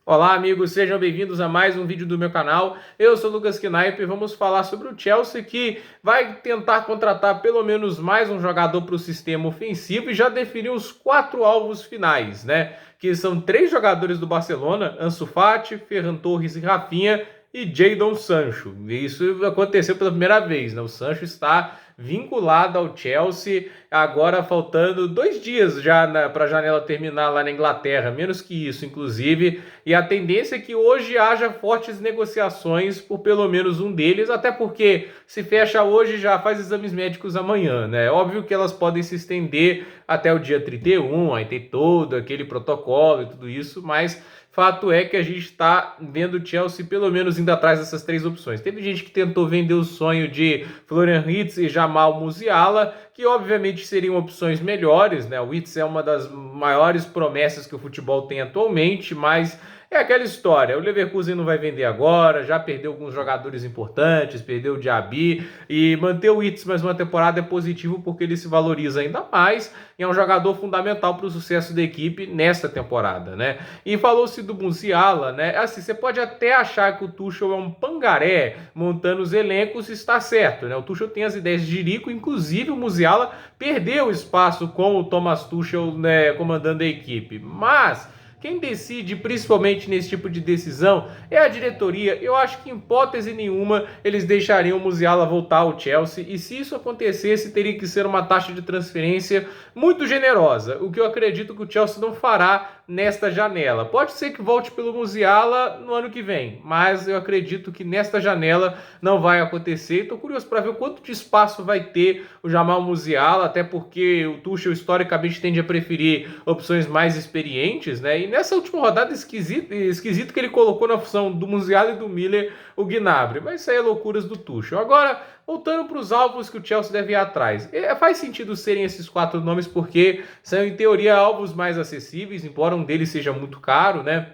Olá, amigos, sejam bem-vindos a mais um vídeo do meu canal. Eu sou o Lucas Knaip e vamos falar sobre o Chelsea, que vai tentar contratar pelo menos mais um jogador para o sistema ofensivo e já definiu os 4 alvos finais, né? Que são 3 jogadores do Barcelona: Ansu Fati, Ferran Torres e Rafinha, e Jadon Sancho. Isso aconteceu pela primeira vez, né? O Sancho está vinculado ao Chelsea, agora faltando 2 dias já para a janela terminar lá na Inglaterra, menos que isso, inclusive, e a tendência é que hoje haja fortes negociações por pelo menos um deles, até porque se fecha hoje já faz exames médicos amanhã, né? É óbvio que elas podem se estender até o dia 31, aí tem todo aquele protocolo e tudo isso, mas fato é que a gente está vendo o Chelsea pelo menos indo atrás dessas 3 opções. Teve gente que tentou vender o sonho de Florian Wirtz e Jamal Musiala, que obviamente seriam opções melhores, né? O Wirtz é uma das maiores promessas que o futebol tem atualmente, mas é aquela história, o Leverkusen não vai vender agora, já perdeu alguns jogadores importantes, perdeu o Diaby, e manter o Wirtz mais uma temporada é positivo porque ele se valoriza ainda mais e é um jogador fundamental para o sucesso da equipe nesta temporada, né? E falou-se do Musiala, né? Assim, você pode até achar que o Tuchel é um pangaré montando os elencos, está certo, né? O Tuchel tem as ideias de Jirico, inclusive o Musiala perdeu espaço com o Thomas Tuchel, né, comandando a equipe, mas quem decide, principalmente nesse tipo de decisão, é a diretoria. Eu acho que em hipótese nenhuma eles deixariam o Musiala voltar ao Chelsea, e se isso acontecesse, teria que ser uma taxa de transferência muito generosa, o que eu acredito que o Chelsea não fará nesta janela. Pode ser que volte pelo Musiala no ano que vem, mas eu acredito que nesta janela não vai acontecer. Estou curioso para ver quanto de espaço vai ter o Jamal Musiala, até porque o Tuchel historicamente tende a preferir opções mais experientes, né? E nessa última rodada esquisito que ele colocou na função do Musiala e do Miller o Gnabry, mas isso aí é loucuras do Tuchel. Agora, voltando para os alvos que o Chelsea deve ir atrás, faz sentido serem esses 4 nomes porque são em teoria alvos mais acessíveis, embora um deles seja muito caro, né?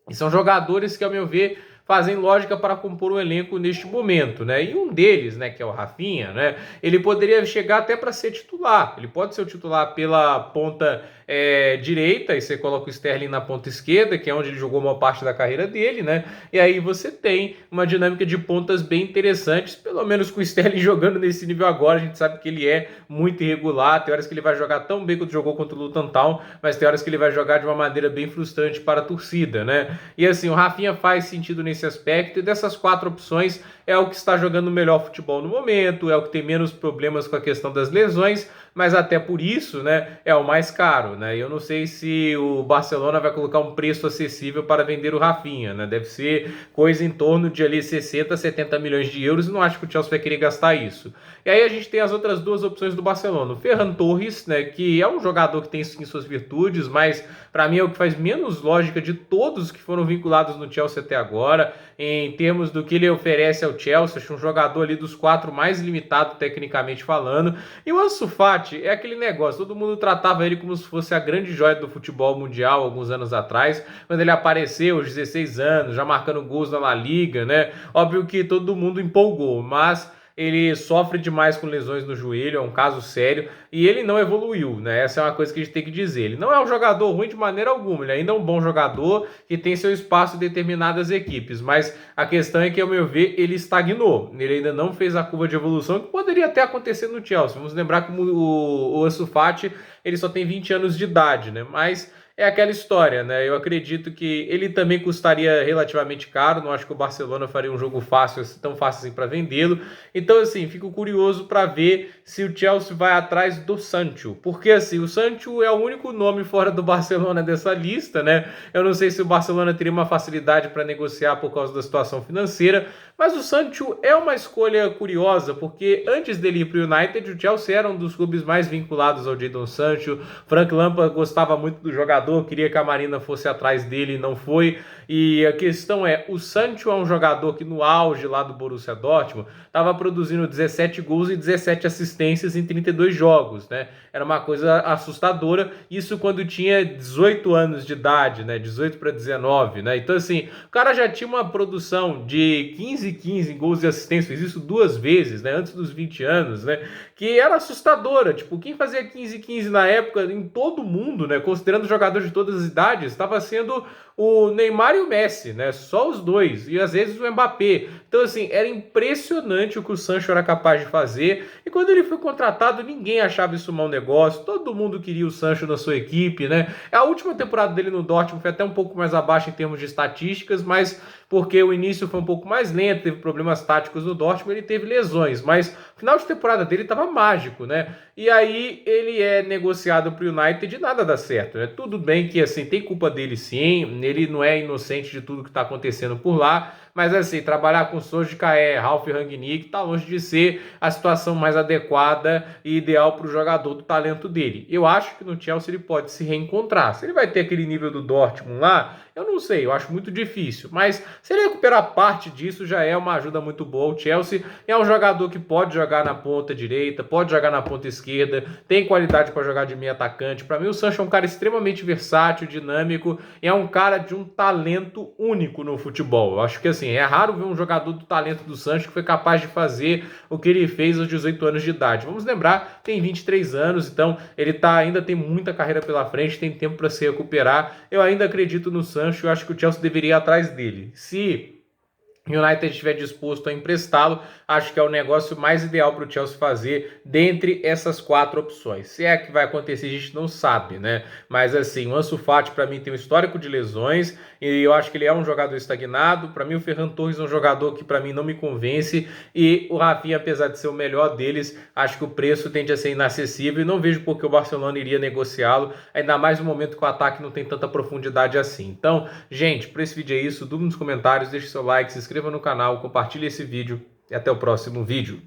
E são jogadores que, ao meu ver, fazem lógica para compor o elenco neste momento, né? E um deles, né, que é o Rafinha, né? Ele poderia chegar até para ser titular. Ele pode ser o titular pela ponta direita, e você coloca o Sterling na ponta esquerda, que é onde ele jogou uma parte da carreira dele, né? E aí você tem uma dinâmica de pontas bem interessantes, pelo menos com o Sterling jogando nesse nível agora. A gente sabe que ele é muito irregular, tem horas que ele vai jogar tão bem quanto jogou contra o Luton Town, mas tem horas que ele vai jogar de uma maneira bem frustrante para a torcida, né? E assim, o Rafinha faz sentido nesse aspecto, e dessas 4 opções é o que está jogando o melhor futebol no momento, é o que tem menos problemas com a questão das lesões, mas até por isso, né, é o mais caro, né? Eu não sei se o Barcelona vai colocar um preço acessível para vender o Rafinha, né? Deve ser coisa em torno de ali 60, 70 milhões de euros, e não acho que o Chelsea vai querer gastar isso. E aí a gente tem as outras 2 opções do Barcelona. O Ferran Torres, né, que é um jogador que tem sim suas virtudes, mas para mim é o que faz menos lógica de todos que foram vinculados no Chelsea até agora, em termos do que ele oferece ao Chelsea. Acho um jogador ali dos 4 mais limitado tecnicamente falando. E o Ansu Fati é aquele negócio, todo mundo tratava ele como se fosse a grande joia do futebol mundial alguns anos atrás, quando ele apareceu aos 16 anos, já marcando gols na La Liga, né? Óbvio que todo mundo empolgou, mas ele sofre demais com lesões no joelho, é um caso sério, e ele não evoluiu, né? Essa é uma coisa que a gente tem que dizer. Ele não é um jogador ruim de maneira alguma, ele ainda é um bom jogador que tem seu espaço em determinadas equipes, mas a questão é que, ao meu ver, ele estagnou. Ele ainda não fez a curva de evolução que poderia até acontecer no Chelsea. Vamos lembrar que o Ansu Fati, ele só tem 20 anos de idade, né? Mas é aquela história, né? Eu acredito que ele também custaria relativamente caro. Não acho que o Barcelona faria um jogo fácil, tão fácil assim para vendê-lo. Então, assim, fico curioso para ver se o Chelsea vai atrás do Sancho. Porque, assim, o Sancho é o único nome fora do Barcelona dessa lista, né? Eu não sei se o Barcelona teria uma facilidade para negociar por causa da situação financeira, mas o Sancho é uma escolha curiosa, porque antes dele ir para o United, o Chelsea era um dos clubes mais vinculados ao Jadon Sancho. Frank Lampard gostava muito do jogador, queria que a Marina fosse atrás dele e não foi. E a questão é, o Sancho é um jogador que no auge lá do Borussia Dortmund estava produzindo 17 gols e 17 assistências em 32 jogos, né? Era uma coisa assustadora, isso quando tinha 18 anos de idade, né? 18 para 19, né? Então, assim, o cara já tinha uma produção de 15 gols e assistências, fez isso 2 vezes, né? Antes dos 20 anos, né? Que era assustadora. Tipo, quem fazia 15 na época, em todo mundo, né? Considerando jogadores jogadores de todas as idades, estava sendo o Neymar e o Messi, né? Só os dois, e às vezes o Mbappé. Então, assim, era impressionante o que o Sancho era capaz de fazer, e quando ele foi contratado, ninguém achava isso um mau negócio, todo mundo queria o Sancho na sua equipe, né? A última temporada dele no Dortmund foi até um pouco mais abaixo em termos de estatísticas, mas porque o início foi um pouco mais lento, teve problemas táticos no Dortmund, ele teve lesões, mas o final de temporada dele estava mágico, né? E aí ele é negociado para o United e nada dá certo, né? Tudo bem que, assim, tem culpa dele sim, ele não é inocente de tudo que está acontecendo por lá, mas assim, trabalhar com Sojin Kaé, Ralf Rangnick está longe de ser a situação mais adequada e ideal para o jogador do talento dele. Eu acho que no Chelsea ele pode se reencontrar. Se ele vai ter aquele nível do Dortmund lá, eu não sei, eu acho muito difícil, mas se ele recuperar parte disso já é uma ajuda muito boa. O Chelsea é um jogador que pode jogar na ponta direita, pode jogar na ponta esquerda, tem qualidade para jogar de meio atacante. Para mim o Sancho é um cara extremamente versátil, dinâmico, e é um cara de um talento único no futebol. Eu acho que assim, é raro ver um jogador do talento do Sancho que foi capaz de fazer o que ele fez aos 18 anos de idade. Vamos lembrar, tem 23 anos, então ele ainda tem muita carreira pela frente, tem tempo para se recuperar. Eu ainda acredito no Sancho, eu acho que o Chelsea deveria ir atrás dele. Se o United estiver disposto a emprestá-lo, acho que é o negócio mais ideal para o Chelsea fazer dentre essas 4 opções. Se é que vai acontecer, a gente não sabe, né? Mas assim, o Ansu Fati para mim tem um histórico de lesões e eu acho que ele é um jogador estagnado. Para mim o Ferran Torres é um jogador que para mim não me convence, e o Rafinha, apesar de ser o melhor deles, acho que o preço tende a ser inacessível e não vejo por que o Barcelona iria negociá-lo, ainda mais no momento que o ataque não tem tanta profundidade assim. Então, gente, para esse vídeo é isso. Dúvida nos comentários, deixe seu like, se inscreva no canal, compartilhe esse vídeo e até o próximo vídeo.